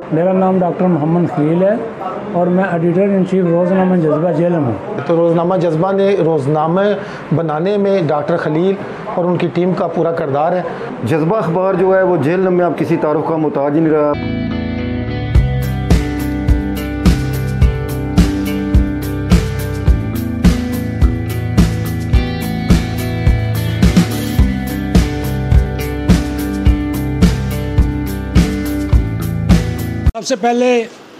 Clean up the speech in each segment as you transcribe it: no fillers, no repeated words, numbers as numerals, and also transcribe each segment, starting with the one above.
मेरा नाम डॉक्टर मोहम्मद खलील है और मैं एडिटर इन चीफ रोज़नामा जज्बा जेल में हूँ। तो रोज़नामा जज्बा ने रोज़नामा बनाने में डॉक्टर खलील और उनकी टीम का पूरा किरदार है। जज्बा अखबार जो है वो जेल में अब किसी तारुफ का मुताज नहीं रहा। सबसे पहले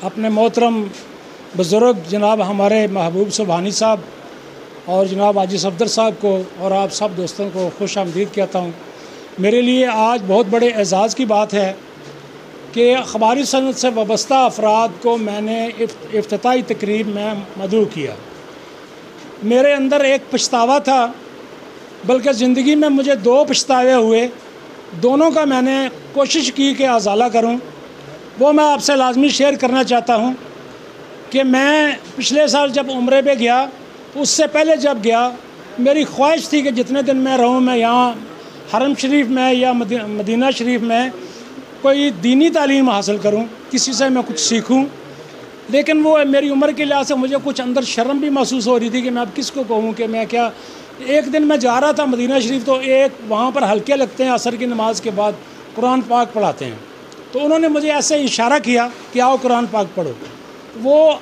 अपने मोहतरम बुज़ुर्ग जनाब हमारे महबूब सुबहानी साहब और जनाब हाजी सफदर साहब को और आप सब दोस्तों को खुश आमदीद कहता हूँ। मेरे लिए आज बहुत बड़े एजाज़ की बात है कि अखबारी सनत से वाबस्ता अफराद को मैंने इफ्तिताई तकरीब में मदऊ किया। मेरे अंदर एक पछतावा था, बल्कि ज़िंदगी में मुझे दो पछतावे हुए, दोनों का मैंने कोशिश की कि अजाला करूँ। वो मैं आपसे लाजमी शेयर करना चाहता हूँ कि मैं पिछले साल जब उम्रे पे गया, उससे पहले जब गया मेरी ख्वाहिश थी कि जितने दिन मैं रहूँ मैं यहाँ हरम शरीफ में या मदीना शरीफ में कोई दीनी तालीम हासिल करूँ, किसी से मैं कुछ सीखूँ। लेकिन वो मेरी उम्र के लिहाज से मुझे कुछ अंदर शर्म भी महसूस हो रही थी कि मैं अब किसको कहूँ कि मैं क्या। एक दिन मैं जा रहा था मदीना शरीफ, तो एक वहाँ पर हल्के लगते हैं, असर की नमाज के बाद कुरान पाक पढ़ाते हैं, तो उन्होंने मुझे ऐसे इशारा किया कि आओ कुरान पाक पढ़ो। वो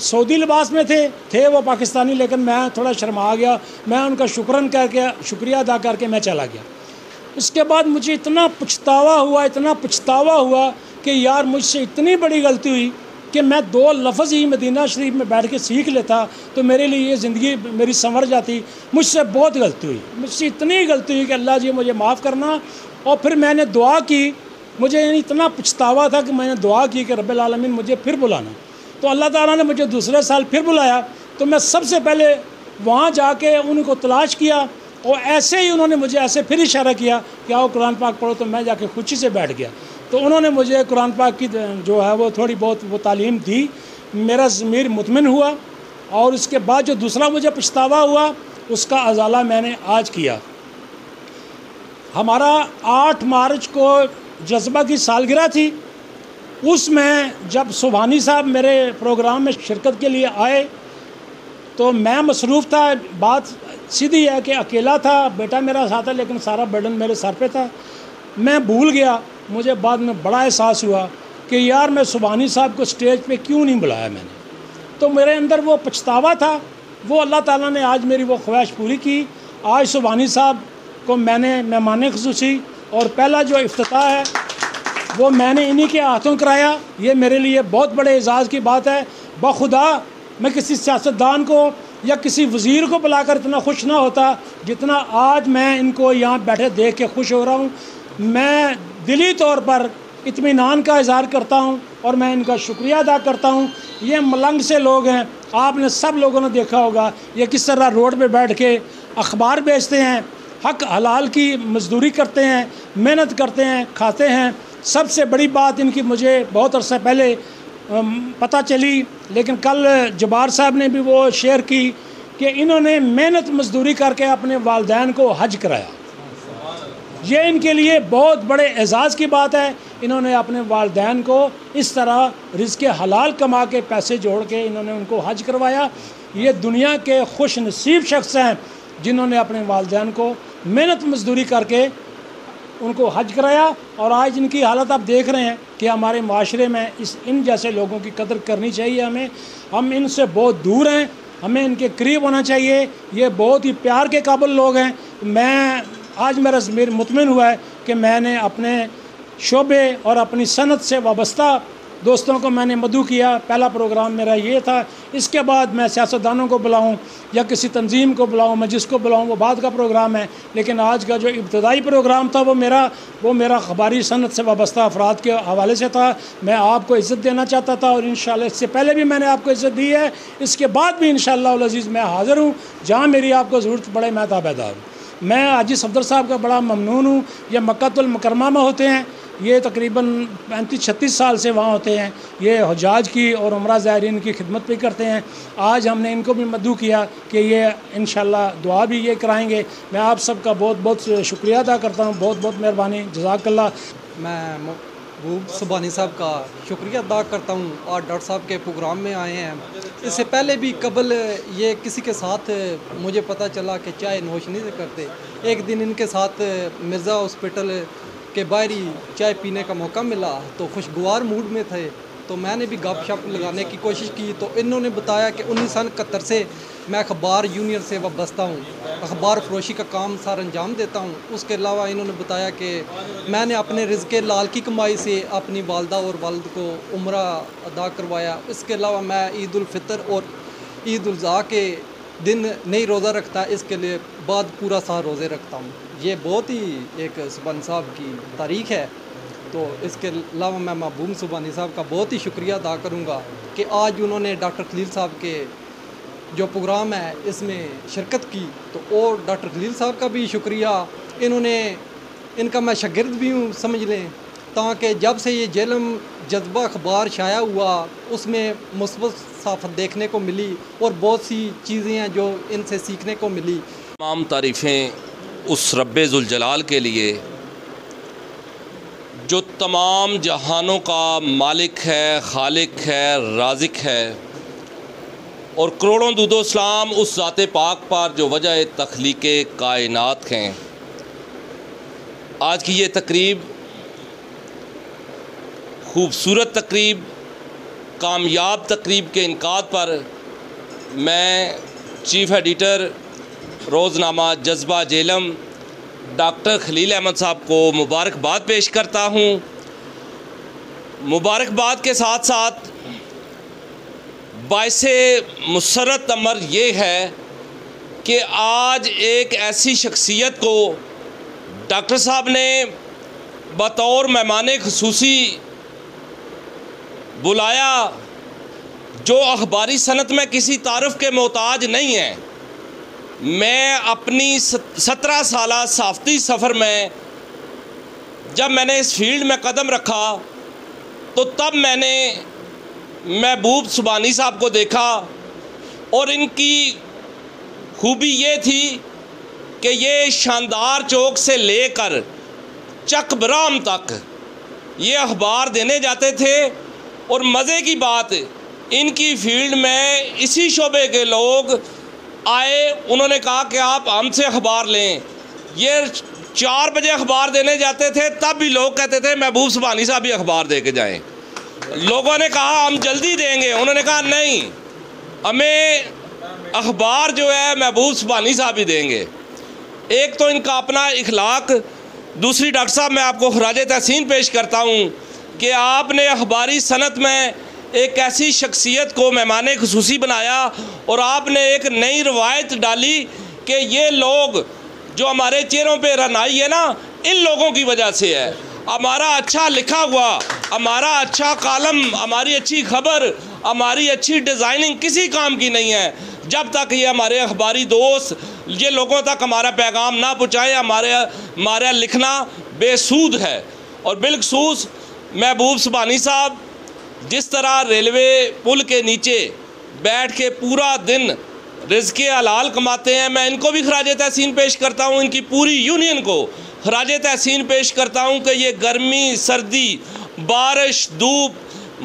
सऊदी लिबास में थे वो पाकिस्तानी, लेकिन मैं थोड़ा शर्मा गया। मैं उनका शुक्रिया अदा करके मैं चला गया। उसके बाद मुझे इतना पछतावा हुआ कि यार मुझसे इतनी बड़ी गलती हुई कि मैं दो लफ्ज़ ही मदीना शरीफ में बैठ के सीख लेता तो मेरे लिए ये ज़िंदगी मेरी संवर जाती। मुझसे बहुत गलती हुई, मुझसे इतनी गलती हुई कि अल्लाह जी मुझे माफ़ करना। और फिर मैंने दुआ की, मुझे इतना पछतावा था कि मैंने दुआ की कि रब्बिल आलमीन मुझे फिर बुलाना। तो अल्लाह ताला ने मुझे दूसरे साल फिर बुलाया, तो मैं सबसे पहले वहाँ जाके उनको तलाश किया और ऐसे ही उन्होंने मुझे ऐसे फिर इशारा किया कि आओ कुरान पाक पढ़ो। तो मैं जाके खुशी से बैठ गया। तो उन्होंने मुझे कुरान पाक की जो है वो थोड़ी बहुत वो तालीम दी, मेरा ज़मीर मुतमिन हुआ। और उसके बाद जो दूसरा मुझे पछतावा हुआ उसका अजाला मैंने आज किया। हमारा 8 मार्च को जज्बा की सालगिरह थी। उसमें जब सुबहानी साहब मेरे प्रोग्राम में शिरकत के लिए आए तो मैं मसरूफ़ था। बात सीधी है कि अकेला था, बेटा मेरा साथ है, लेकिन सारा बर्डन मेरे सर पे था। मैं भूल गया। मुझे बाद में बड़ा एहसास हुआ कि यार मैं सुबहानी साहब को स्टेज पे क्यों नहीं बुलाया मैंने। तो मेरे अंदर वो पछतावा था। वो अल्लाह ताला ने आज मेरी वो ख्वाहिश पूरी की। आज सुबहानी साहब को मैंने मेहमान ख़ुसूसी और पहला जो इफ्तिताह है वो मैंने इन्हीं के हाथों कराया। ये मेरे लिए बहुत बड़े एजाज़ की बात है। बखुदा मैं किसी सियासतदान को या किसी वज़ीर को बुलाकर इतना खुश ना होता जितना आज मैं इनको यहाँ बैठे देख के खुश हो रहा हूँ। मैं दिली तौर पर इत्मीनान का इज़हार करता हूँ और मैं इनका शुक्रिया अदा करता हूँ। ये मलंग से लोग हैं, आपने सब लोगों ने देखा होगा ये किस तरह रोड पे बैठ के अखबार बेचते हैं, हक हलाल की मजदूरी करते हैं, मेहनत करते हैं, खाते हैं। सबसे बड़ी बात इनकी मुझे बहुत अरसे पहले पता चली, लेकिन कल जब्बार साहब ने भी वो शेयर की कि इन्होंने मेहनत मजदूरी करके अपने वालिदैन को हज कराया। ये इनके लिए बहुत बड़े एजाज़ की बात है। इन्होंने अपने वालिदैन को इस तरह रिज़्क़ हलाल कमा के पैसे जोड़ के इन्होंने उनको हज करवाया। ये दुनिया के खुश नसीब शख्स हैं जिन्होंने अपने वालिदैन को मेहनत मजदूरी करके उनको हज कराया। और आज इनकी हालत आप देख रहे हैं कि हमारे माशरे में इन जैसे लोगों की कदर करनी चाहिए हमें। हम इनसे बहुत दूर हैं, हमें इनके करीब होना चाहिए। ये बहुत ही प्यार के काबिल लोग हैं। मैं आज मेरा ज़मीर मुतमिन हुआ है कि मैंने अपने शोबे और अपनी सनत से वाबस्ता दोस्तों को मैंने मदऊ किया। पहला प्रोग्राम मेरा ये था। इसके बाद मैं सियासतदानों को बुलाऊं या किसी तंजीम को बुलाऊं, मैं जिसको बुलाऊं वो बाद का प्रोग्राम है। लेकिन आज का जो इब्तदाई प्रोग्राम था वो मेरा अखबारी सनत से वाबस्ता अफराद के हवाले से था। मैं आपको इज़्ज़त देना चाहता था और इंशाअल्लाह इससे पहले भी मैंने आपको इज़्ज़त दी है, इसके बाद भी इंशाअल्लाह अल अज़ीज़ मैं हाज़िर हूँ। जहाँ मेरी आपको ज़रूरत पड़े मैं ताबेदार हूँ। मैं हाजी सफदर साहब का बड़ा ममनून हूँ। ये मक्कातुल मुकर्रमा में होते हैं, ये तकरीबन 35-36 साल से वहाँ होते हैं। ये हजाज की और उमरा ज़ायरीन की खिदमत भी करते हैं। आज हमने इनको भी मदऊ किया कि ये इंशाअल्लाह दुआ भी ये कराएंगे। मैं आप सबका बहुत बहुत शुक्रिया अदा करता हूँ। बहुत बहुत मेहरबानी, जज़ाकल्लाह। मैं محبوب سبحانی صاحب کا شکریہ ادا کرتا ہوں، اور ڈاکٹر صاحب کے پروگرام میں آئے ہیں۔ اس سے پہلے بھی قبل یہ کسی کے ساتھ مجھے پتہ چلا کہ چائے نوش نہیں کرتے، ایک دن ان کے ساتھ مرزا ہاسپٹل کے باہر ہی چائے پینے کا موقع ملا تو خوشگوار موڈ میں تھے، تو میں نے بھی گپ شپ لگانے کی کوشش کی، تو انہوں نے بتایا کہ 1971 سے میں اخبار یونین سے وابستہ ہوں، اخبار فروشی کا کام سر انجام دیتا ہوں۔ اس کے علاوہ انہوں نے بتایا کہ میں نے اپنے رزق لال کی کمائی سے اپنی والدہ اور والد کو عمرہ ادا کروایا۔ اس کے علاوہ میں عید الفطر اور عید الاضحیٰ کے دن نہیں روزہ رکھتا، اس کے لیے بعد پورا سال روزے رکھتا ہوں۔ یہ بہت ہی ایک سبحانی صاحب کی تاریخ ہے۔ تو اس کے علاوہ میں محبوب سبحانی صاحب کا بہت ہی شکریہ ادا کروں گا کہ آج انہوں نے ڈاکٹر خلیل صاحب کے جو پروگرام ہے اس میں شرکت کی، تو اور ڈاکٹر خلیل صاحب کا بھی شکریہ، ان کا میں شاگرد بھی ہوں سمجھ لیں، تاکہ جب سے یہ جیلم جذبہ اخبار شائع ہوا اس میں مثبت صحافت دیکھنے کو ملی اور بہت سی چیزیں ہیں جو ان سے سیکھنے کو ملی۔ تمام تعریفیں اس رب ذوالجلال کے لیے جو تمام جہانوں کا مالک ہے، خالق ہے، رازق ہے، اور کروڑوں درود و سلام اس ذات پاک پر جو وجہ تخلیق کائنات ہیں۔ آج کی یہ تقریب خوبصورت تقریب، کامیاب تقریب کے انعقاد پر میں چیف ایڈیٹر روزنامہ جذبہ جیلم ڈاکٹر خلیل احمد صاحب کو مبارکباد پیش کرتا ہوں۔ مبارکباد کے ساتھ ساتھ باعث مسرت امر یہ ہے کہ آج ایک ایسی شخصیت کو ڈاکٹر صاحب نے بطور مہمان خصوصی بلایا جو اخباری صنعت میں کسی تعارف کے محتاج نہیں ہے۔ میں اپنی 17 سالہ صحافتی سفر میں جب میں نے اس فیلڈ میں قدم رکھا تو تب میں نے محبوب سبحانی صاحب کو دیکھا، اور ان کی خوبی یہ تھی کہ یہ شاندار چوک سے لے کر چک برام تک یہ اخبار دینے جاتے تھے، اور مزے کی بات ان کی فیلڈ میں اسی شعبے کے لوگ آئے، انہوں نے کہا کہ آپ ہم سے اخبار لیں۔ یہ 4 بجے اخبار دینے جاتے تھے، تب بھی لوگ کہتے تھے محبوب سبحانی صاحب بھی اخبار دے کے جائیں۔ لوگوں نے کہا ہم جلدی دیں گے، انہوں نے کہا نہیں، ہمیں اخبار جو ہے محبوب سبحانی صاحب ہی دیں گے۔ ایک تو ان کا اپنا اخلاق، دوسری ڈاکٹر صاحب میں آپ کو خراج تحسین پیش کرتا ہوں کہ آپ نے اخباری صنعت میں ایک ایسی شخصیت کو مہمان خصوصی بنایا، اور آپ نے ایک نئی روایت ڈالی کہ یہ لوگ جو ہمارے چہروں پہ رہنائی ہے نا، ان لوگوں کی وجہ سے ہے۔ ہمارا اچھا لکھا ہوا، ہمارا اچھا کالم، ہماری اچھی خبر، ہماری اچھی ڈیزائننگ کسی کام کی نہیں ہے جب تک یہ ہمارے اخباری دوست یہ لوگوں تک ہمارا پیغام نہ پہنچائے۔ ہمارا لکھنا بے سود ہے۔ اور بالخصوص محبوب سبحانی صاحب جس طرح ریلوے پل کے نیچے بیٹھ کے پورا دن رزق حلال کماتے ہیں، میں ان کو بھی خراج تحسین پیش کرتا ہوں، ان کی پوری یونین کو خراج تحسین پیش کرتا ہوں کہ یہ گرمی، سردی، بارش، دھوپ،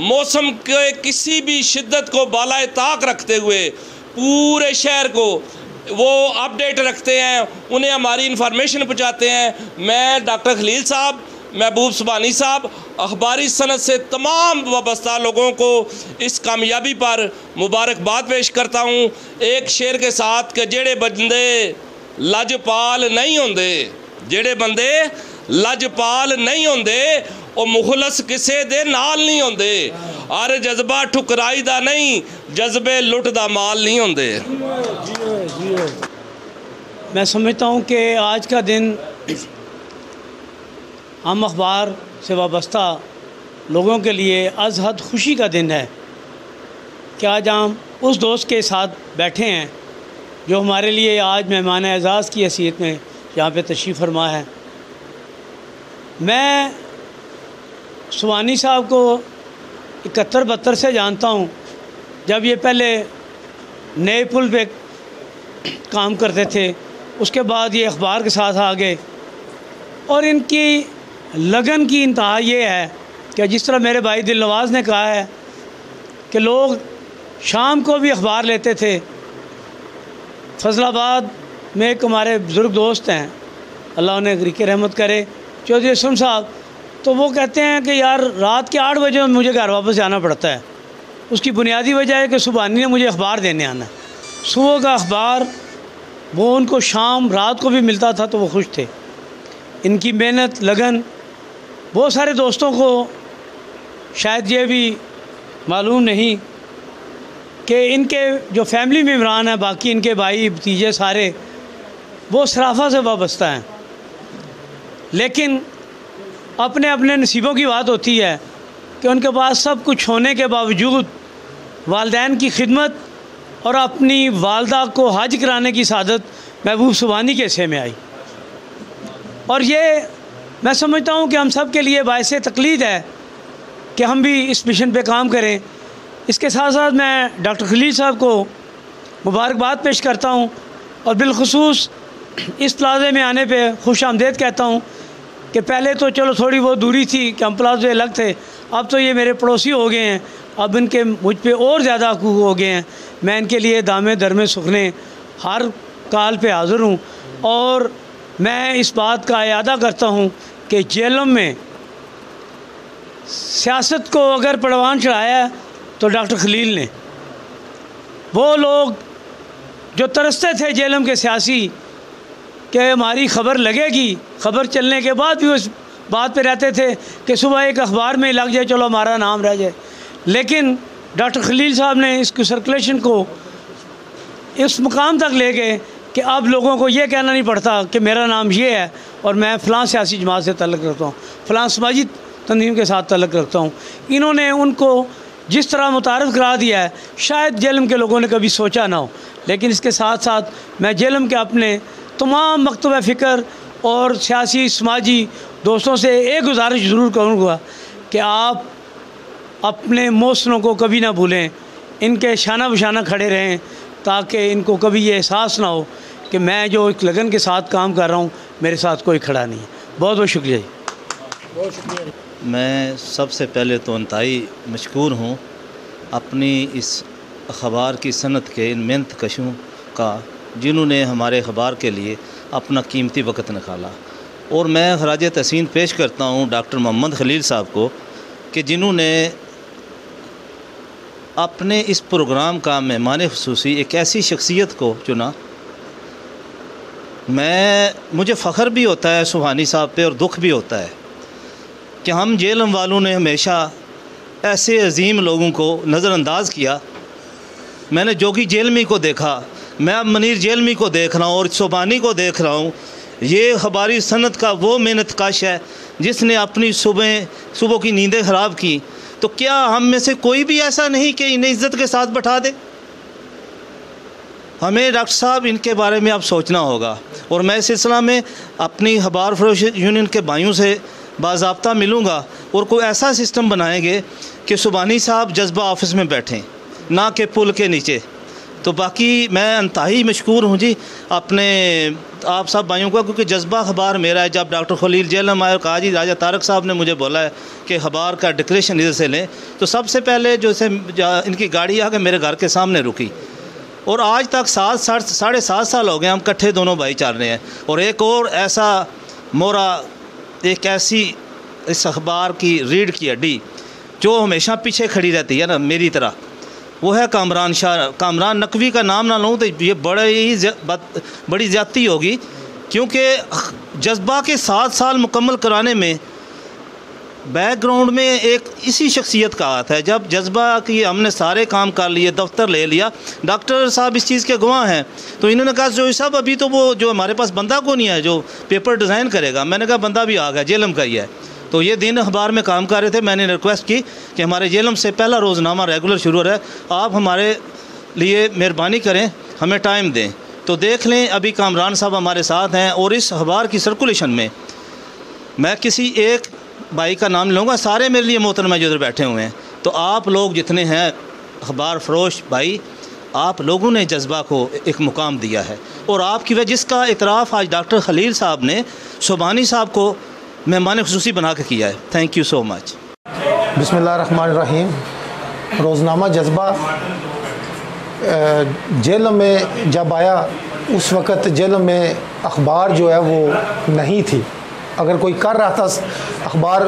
موسم کے کسی بھی شدت کو بالائے طاق رکھتے ہوئے پورے شہر کو وہ اپڈیٹ رکھتے ہیں، انہیں ہماری انفارمیشن پہنچاتے ہیں۔ میں ڈاکٹر خلیل صاحب، محبوب سبحانی صاحب، اخباری صنعت سے تمام وابستہ لوگوں کو اس کامیابی پر مبارکباد پیش کرتا ہوں، ایک شعر کے ساتھ کہ جڑے بندے لجپال نہیں ہوندے، جڑے بندے لجپال نہیں ہوندے او مخلص کسے دے نال نہیں ہوندے، ہر جذبہ ٹھکرائی دا نہیں، جذبے لٹ دا مال نہیں ہوندے۔ میں سمجھتا ہوں کہ آج کا دن ہم اخبار سے وابستہ لوگوں کے لیے از حد خوشی کا دن ہے کہ آج ہم اس دوست کے ساتھ بیٹھے ہیں جو ہمارے لیے آج مہمان اعزاز کی حیثیت میں یہاں پہ تشریف فرما ہے۔ میں سبحانی صاحب کو 71-72 سے جانتا ہوں، جب یہ پہلے نئے پل پہ کام کرتے تھے، اس کے بعد یہ اخبار کے ساتھ آ گئے، اور ان کی لگن کی انتہا یہ ہے کہ جس طرح میرے بھائی دل نواز نے کہا ہے کہ لوگ شام کو بھی اخبار لیتے تھے. فضل آباد میں ایک ہمارے بزرگ دوست ہیں, اللہ انہیں غریق رحمت کرے, چودھری اسلم صاحب, تو وہ کہتے ہیں کہ یار رات کے 8 بجے مجھے گھر واپس جانا پڑتا ہے. اس کی بنیادی وجہ ہے کہ سبحانی نے مجھے اخبار دینے آنا ہے. صبح کا اخبار وہ ان کو شام رات کو بھی ملتا تھا تو وہ خوش تھے. ان کی محنت لگن بہت سارے دوستوں کو شاید یہ بھی معلوم نہیں کہ ان کے جو فیملی ممبران ہیں, باقی ان کے بھائی بھتیجے سارے, وہ صرافہ سے وابستہ ہیں. لیکن اپنے اپنے نصیبوں کی بات ہوتی ہے کہ ان کے پاس سب کچھ ہونے کے باوجود والدین کی خدمت اور اپنی والدہ کو حج کرانے کی سعادت محبوب سبحانی کے حصے میں آئی. اور یہ میں سمجھتا ہوں کہ ہم سب کے لیے باعث تقلید ہے کہ ہم بھی اس مشن پہ کام کریں. اس کے ساتھ ساتھ میں ڈاکٹر خلیل صاحب کو مبارکباد پیش کرتا ہوں اور بالخصوص اس پلازے میں آنے پہ خوش آمدید کہتا ہوں کہ پہلے تو چلو تھوڑی بہت دوری تھی کہ ہم پلازے الگ تھے, اب تو یہ میرے پڑوسی ہو گئے ہیں, اب ان کے مجھ پہ اور زیادہ حقوق ہو گئے ہیں. میں ان کے لیے دامے درمے سکھنے ہر کال پہ حاضر ہوں. اور میں اس بات کا اعادہ کرتا ہوں کہ جیلم میں سیاست کو اگر پروان چڑھایا تو ڈاکٹر خلیل نے. وہ لوگ جو ترستے تھے جیلم کے سیاسی کہ ہماری خبر لگے گی, خبر چلنے کے بعد بھی اس بات پہ رہتے تھے کہ صبح ایک اخبار میں لگ جائے چلو ہمارا نام رہ جائے. لیکن ڈاکٹر خلیل صاحب نے اس کی سرکولیشن کو اس مقام تک لے گئے کہ اب لوگوں کو یہ کہنا نہیں پڑتا کہ میرا نام یہ ہے اور میں فلاں سیاسی جماعت سے تعلق رکھتا ہوں, فلاں سماجی تنظیم کے ساتھ تعلق رکھتا ہوں. انہوں نے ان کو جس طرح متعارف کرا دیا ہے شاید جیلم کے لوگوں نے کبھی سوچا نہ ہو. لیکن اس کے ساتھ ساتھ میں جیلم کے اپنے تمام مکتب فکر اور سیاسی سماجی دوستوں سے ایک گزارش ضرور کروں گا کہ آپ اپنے محسنوں کو کبھی نہ بھولیں, ان کے شانہ بشانہ کھڑے رہیں تاکہ ان کو کبھی یہ احساس نہ ہو کہ میں جو ایک لگن کے ساتھ کام کر رہا ہوں میرے ساتھ کوئی کھڑا نہیں ہے. بہت بہت شکریہ جی. بہت شکریہ. میں سب سے پہلے تو انتہائی مشکور ہوں اپنی اس اخبار کی صنعت کے ان محنت کشوں کا جنہوں نے ہمارے اخبار کے لیے اپنا قیمتی وقت نکالا. اور میں خراج تحسین پیش کرتا ہوں ڈاکٹر محمد خلیل صاحب کو کہ جنہوں نے اپنے اس پروگرام کا مہمان خصوصی ایک ایسی شخصیت کو چنا. مجھے فخر بھی ہوتا ہے سبحانی صاحب پہ اور دکھ بھی ہوتا ہے کہ ہم جیلم والوں نے ہمیشہ ایسے عظیم لوگوں کو نظر انداز کیا. میں نے جوگی جیلمی کو دیکھا, میں اب منیر جیلمی کو دیکھ رہا ہوں اور سبحانی کو دیکھ رہا ہوں. یہ خباری صنعت کا وہ محنت کش ہے جس نے اپنی صبح کی نیندیں خراب کی. تو کیا ہم میں سے کوئی بھی ایسا نہیں کہ انہیں عزت کے ساتھ بٹھا دے؟ ہمیں ڈاکٹر صاحب ان کے بارے میں اب سوچنا ہوگا. اور میں اس سلسلہ میں اپنی اخبار فروش یونین کے بھائیوں سے باضابطہ ملوں گا اور کوئی ایسا سسٹم بنائیں گے کہ سبحانی صاحب جذبہ آفس میں بیٹھیں نہ کہ پل کے نیچے. تو باقی میں انتہائی مشکور ہوں جی اپنے آپ سب بھائیوں کا, کیونکہ جذبہ اخبار میرا ہے. جب ڈاکٹر خلیل جیلم آئے اور کہا جی راجہ طارق صاحب نے مجھے بولا ہے کہ اخبار کا ڈکریشن ادھر سے لیں, تو سب سے پہلے جو سے ان کی گاڑی آ کے میرے گھر کے سامنے رکی. اور آج تک 7.5 سال ہو گئے ہم کٹھے دونوں بھائی چل رہے ہیں. اور ایک اور ایسا مورا, ایک ایسی اس اخبار کی ریڑھ کی ہڈی جو ہمیشہ پیچھے کھڑی رہتی ہے نا میری طرح, وہ ہے کامران شاہ. کامران نقوی کا نام نہ لوں تو یہ بڑی زیادتی ہوگی, کیونکہ جذبہ کے 7 سال مکمل کرانے میں بیک گراؤنڈ میں ایک اسی شخصیت کا ہاتھ ہے. جب جذبہ کی ہم نے سارے کام کر لیے, دفتر لے لیا, ڈاکٹر صاحب اس چیز کے گواہ ہیں, تو انہوں نے کہا جو صاحب ابھی تو وہ جو ہمارے پاس بندہ کو نہیں ہے جو پیپر ڈیزائن کرے گا. میں نے کہا بندہ بھی آ گیا, جیلم کا ہی ہے. تو یہ دن اخبار میں کام کر رہے تھے, میں نے ریکویسٹ کی کہ ہمارے جیلم سے پہلا روزنامہ ریگولر شروع ہو رہا ہے, آپ ہمارے لیے مہربانی کریں, ہمیں ٹائم دیں. تو دیکھ لیں ابھی کامران صاحب ہمارے ساتھ ہیں. اور اس اخبار کی سرکولیشن میں میں کسی ایک بھائی کا نام لوں گا, سارے میرے لیے محترم جو ادھر بیٹھے ہوئے ہیں. تو آپ لوگ جتنے ہیں اخبار فروش بھائی, آپ لوگوں نے جذبہ کو ایک مقام دیا ہے, اور آپ کی وجہ جس کا اعتراف آج ڈاکٹر خلیل صاحب نے سبحانی صاحب کو مہمان خصوصی بنا کے کیا ہے. تھینک یو سو مچ. बिस्मिल्लाहिर्रहमानिर्रहीम। रोज़नामा जज्बा जेल में जब आया उस वक़्त जेल में अखबार जो है वो नहीं थी। अगर कोई कर रहा था अखबार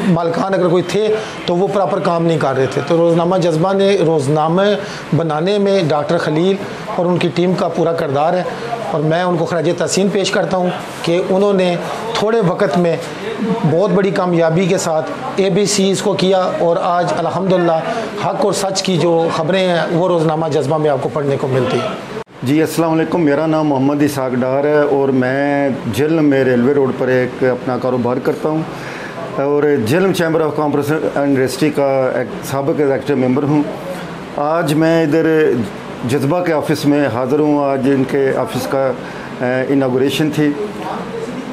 मालिकान अगर कोई थे तो वो प्रॉपर काम नहीं कर रहे थे। तो रोज़नामा जज्बा ने रोज़नामे बनाने में डॉक्टर खलील और उनकी टीम का पूरा किरदार है और मैं उनको खराज तहसीन पेश करता हूँ कि उन्होंने थोड़े वक्त में बहुत बड़ी कामयाबी के साथ ABCs को किया और आज अल्हम्दुलिल्लाह हक़ और सच की जो ख़बरें हैं वो रोज़नामा जज्बा में आपको पढ़ने को मिलती हैं। जी अस्सलाम वालेकुम, मेरा नाम मोहम्मद इसाक डार है और मैं झेलम में रेलवे रोड पर एक अपना कारोबार करता हूँ और Jhelum chamber of commerce and industry का एक साबिक एग्जीक्यूटिव मेंबर हूँ। आज मैं इधर जज्बा के ऑफ़िस में हाज़िर हूँ। आज इनके ऑफ़िस का इनागोरेशन थी।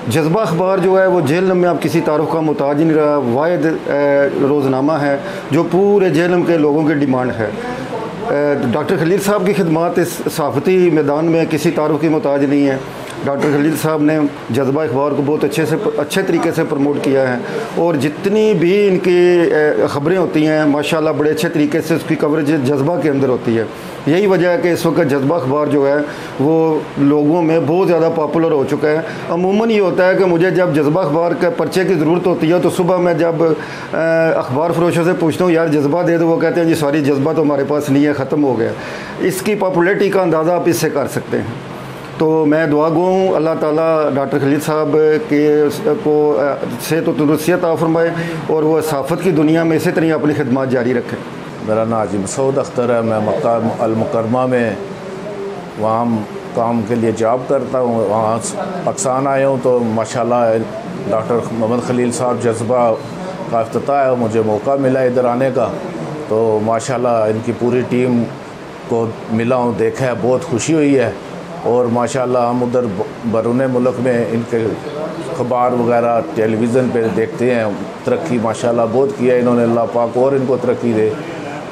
जज्बा अखबार जो है वो झेलम में अब किसी तारुफ का मुताज नहीं रहा, वाहिद रोज़नामा है जो पूरे झेलम के लोगों की डिमांड है। डॉक्टर खलील साहब की खिदमत इस सहाफ़ती मैदान में किसी तारुफ की मुताज नहीं है। डॉक्टर खलील साहब ने जज्बा अखबार को बहुत अच्छे तरीके से प्रमोट किया है और जितनी भी इनकी ख़बरें होती हैं माशाल्लाह बड़े अच्छे तरीके से उसकी कवरेज जज्बा के अंदर होती है। यही वजह है कि इस वक्त जज्बा अखबार जो है वो लोगों में बहुत ज़्यादा पॉपुलर हो चुका है। अमूमन ये होता है कि मुझे जब जज्बा अखबार के पर्चे की ज़रूरत होती है तो सुबह मैं जब अखबार फरोशों से पूछता हूँ यार जज्बा दे दो, वो कहते हैं जी सॉरी जज्बा तो हमारे पास नहीं है, ख़त्म हो गया। इसकी पॉपुलैरिटी का अंदाज़ा आप इससे कर सकते हैं। तो मैं दुआ गो हूँ अल्लाह ताला डॉक्टर खलील साहब के को सेहत और तंदुरुस्तियत अता फरमाए और वो सहाफ़त की दुनिया में इसी तरह अपनी खिदमत जारी रखें। मेरा नाम हाजी मसूद अख्तर है। मैं मकाम अल-मुकरमा में वहाँ काम के लिए जॉब करता हूँ। वहाँ पाकिस्तान आया हूँ तो माशाल्लाह डॉक्टर मोहम्मद खलील साहब जज्बा का इफ्तिताह है, मुझे मौका मिला इधर आने का तो माशाल्लाह इनकी पूरी टीम को मिला हूँ, देखा है, बहुत खुशी हुई है। और माशाल्लाह हम उधर बैरून मुल्क में इनके अखबार वगैरह टेलीविज़न पे देखते हैं, तरक्की माशाल्लाह बहुत किया इन्होंने, अल्लाह पाक और इनको तरक्की दे।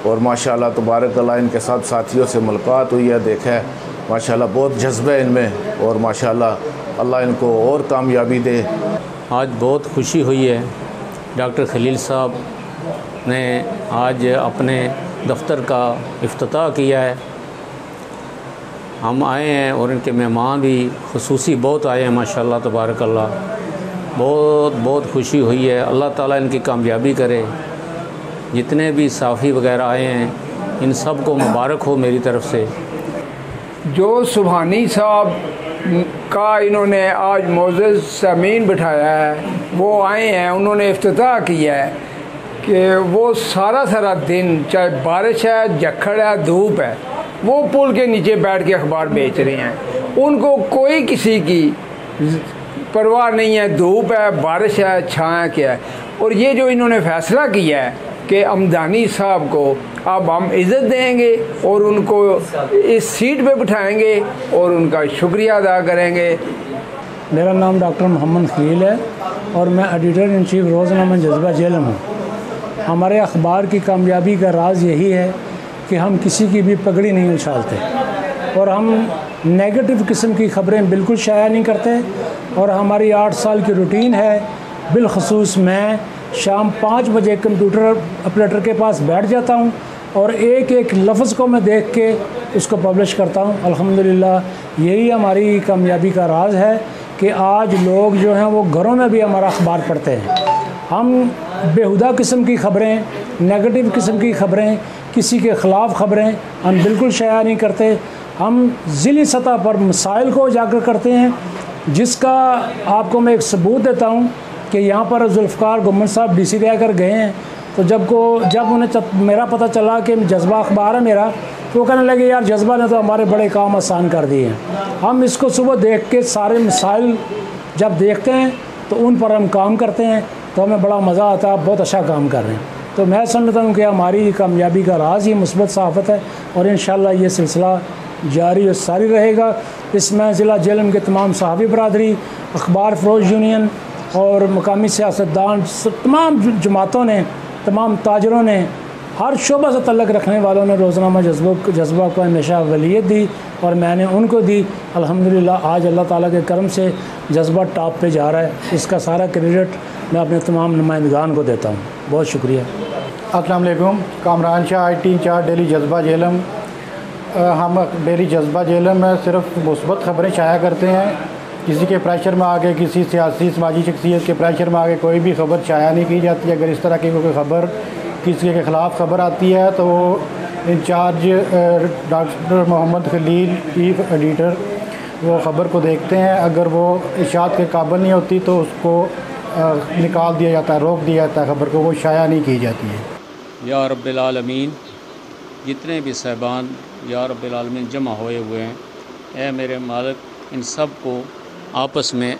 और माशाल्लाह तबारक अल्लाह इनके साथ साथियों से मुलाकात हुई है, देखा है, माशाल्लाह बहुत जज्बा है इनमें और माशाल्लाह अल्लाह इनको और कामयाबी दे। आज बहुत खुशी हुई है, डॉक्टर खलील साहब ने आज अपने दफ्तर का इफ्तिताह किया है। हम आए हैं और इनके मेहमान भी खुसूसी बहुत आए हैं माशाल्लाह तबारक अल्लाह, बहुत खुशी हुई है। अल्लाह ताला इनकी कामयाबी करे। जितने भी साफ़ी वगैरह आए हैं इन सब को मुबारक हो मेरी तरफ़ से। जो सुबहानी साहब का इन्होंने आज मोअज़्ज़ज़ सामीन बिठाया है वो आए हैं, उन्होंने इफ्तिताह किया है कि वो सारा दिन चाहे बारिश है, झक्खड़ है, धूप है, वो पुल के नीचे बैठ के अखबार बेच रहे हैं। उनको कोई किसी की परवाह नहीं है, धूप है, बारिश है, छाया क्या है। और ये जो इन्होंने फ़ैसला किया है कि अमदानी साहब को अब हम इज़्ज़त देंगे और उनको इस सीट पे बिठाएंगे और उनका शुक्रिया अदा करेंगे। मेरा नाम डॉक्टर मोहम्मद खलील है और मैं एडिटर इन चीफ रोज़नामा जज्बा झेलम हूँ। हमारे अखबार की कामयाबी का राज यही है कि हम किसी की भी पगड़ी नहीं उछालते और हम नेगेटिव किस्म की ख़बरें बिल्कुल शाया नहीं करते। और हमारी 8 साल की रूटीन है, बिलखसूस मैं शाम 5 बजे कंप्यूटर ऑपरेटर के पास बैठ जाता हूँ और एक लफ्ज़ को मैं देख के उसको पब्लिश करता हूँ। अल्हम्दुलिल्लाह यही हमारी कामयाबी का राज है कि आज लोग जो हैं वो घरों में भी हमारा अखबार पढ़ते हैं। हम बेहुदा किस्म की ख़बरें, नेगेटिव किस्म की ख़बरें, किसी के ख़िलाफ़ ख़बरें हम बिल्कुल शाया नहीं करते। हम ज़िली सतह पर मसाइल को उजागर करते हैं, जिसका आपको मैं एक सबूत देता हूँ कि यहाँ पर जुल्फ़िकार गुम्मन साहब DC रह कर गए हैं तो जब उन्हें मेरा पता चला कि जज्बा अखबार है मेरा, तो वो कहने लगे यार जज्बा ने तो हमारे बड़े काम आसान कर दिए हैं। हम इसको सुबह देख के सारे मसाइल जब देखते हैं तो उन पर हम काम करते हैं तो हमें बड़ा मज़ा आता है, बहुत अच्छा काम कर रहे हैं। तो मैं समझता हूँ कि हमारी कामयाबी का राज ही मुस्बत सहाफ़त है और इंशाअल्लाह ये सिलसिला जारी और सारी रहेगा। इसमें ज़िला झेलम के तमाम सहाफ़ी बरादरी, अखबार फ़रोश यूनियन और मकामी सियासतदान, तमाम जमातों ने, तमाम ताजरों ने, हर शोबा से तल्लक़ रखने वालों ने रोज़नामा जज्बा को हमेशा वलीयत दी और मैंने उनको दी। अल्हम्दुलिल्लाह आज अल्लाह ताला के करम से जज्बा टॉप पे जा रहा है। इसका सारा क्रेडिट मैं अपने तमाम नुमाइंदगान को देता हूँ। बहुत शुक्रिया। अस्सलाम वालेकुम। Kamran Shah, IT in charge daily Jazba Jhelum. हम डेली जज्बा जेलम में सिर्फ मुस्बत ख़बरें शाया करते हैं। किसी के प्रेशर में आके, किसी सियासी समाजी शख्सियत के प्रेशर में आके कोई भी खबर शाया नहीं की जाती। अगर इस तरह की कोई खबर किसी के ख़िलाफ़ खबर आती है तो वो in charge doctor Mohammad Khalil, chief editor, वो ख़बर को देखते हैं। अगर वो इशाअत के काबिल नहीं होती तो उसको निकाल दिया जाता है, रोक दिया जाता है, ख़बर को वो शाया नहीं की जाती है। या रब्बिल आलमीन, जितने भी साहिबान या रब्बिल आलमीन जमा हुए हैं, ऐ मेरे मालिक, इन सब को आपस में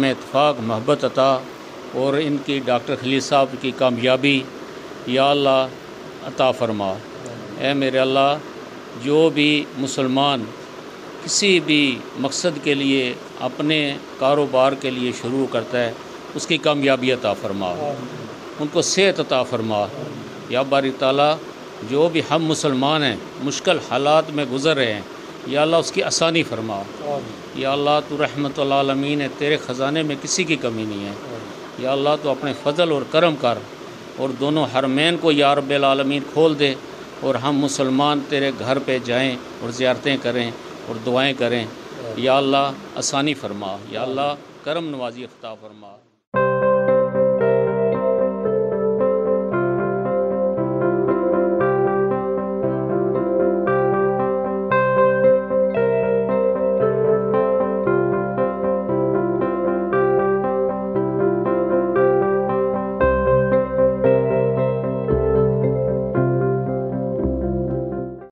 इत्फाक मोहब्बत अता और इनकी डॉक्टर खलील साहब की कामयाबी या अल्लाह अता फरमा। ऐ मेरे अल्लाह, जो भी मुसलमान किसी भी मकसद के लिए, अपने कारोबार के लिए शुरू करता है, उसकी कामयाबी अता फरमा, उनको सेहत अता फरमा। या बारी ताला, जो भी हम मुसलमान हैं मुश्किल हालात में गुज़र रहे हैं, या अल्लाह उसकी आसानी फरमा। या अल्लाह तू रहमतुल आलमीन है, तेरे ख़जाने में किसी की कमी नहीं है। या अल्लाह तू अपने फ़ज़ल और करम कर और दोनों हरमैन को या रब्बिल आलमीन खोल दे और हम मुसलमान तेरे घर पे जाएं और ज़ियारतें करें और दुआएं करें। या अल्लाह आसानी फरमा, या अल्लाह करम नवाजी अता फरमा।